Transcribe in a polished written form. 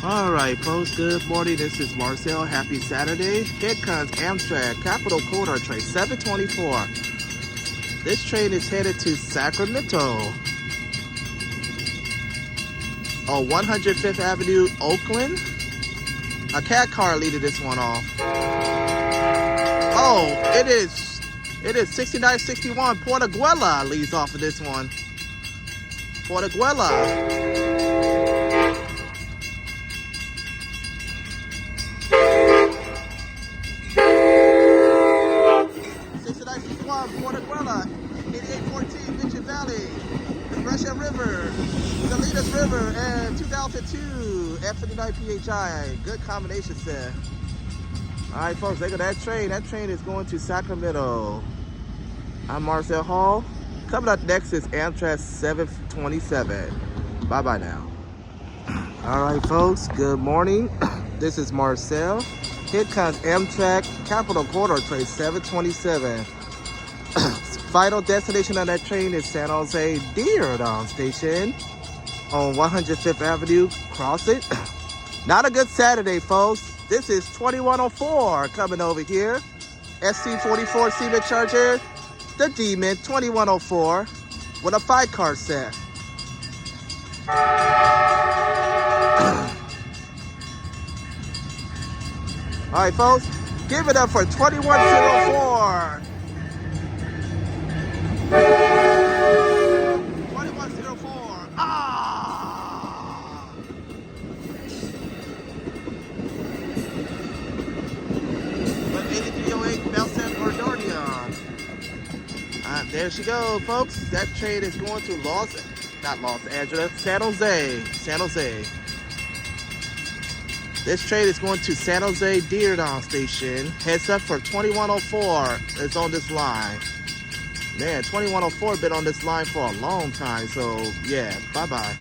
Alright folks, good morning. This is Marcel. Happy Saturday. Here comes Amtrak Capital Corridor Train 724. This train is headed to Sacramento on 105th Avenue, Oakland. A cat car leading this one off. Oh, it is 6961 Portaguela leads off of this one. Portaguela. Portaguela, 8814 Mitchell Valley, the Brescia River, the Salinas River, and 2002 F59 PHI. Good combination set. Alright folks, look at that train. That train is going to Sacramento. I'm Marcel Hall. Coming up next is Amtrak 727. Bye-bye now. Alright folks, good morning. This is Marcel. Here comes Amtrak Capital Corridor Train 727. Final destination on that train is San Jose Dearborn Station on 105th Avenue. Cross it. Not a good Saturday, folks. This is 2104 coming over here. SC44 Siemens Charger, the Demon 2104 with a 5-car set. All right, folks, give it up for 2104. 2104. Ah! But 8308 Belton Gordonian. There she goes, folks. That train is going to not Los Angeles, San Jose. San Jose. This train is going to San Jose Dearborn Station. Heads up for 2104 is on this line. Man, 2104 been on this line for a long time, so yeah, bye-bye.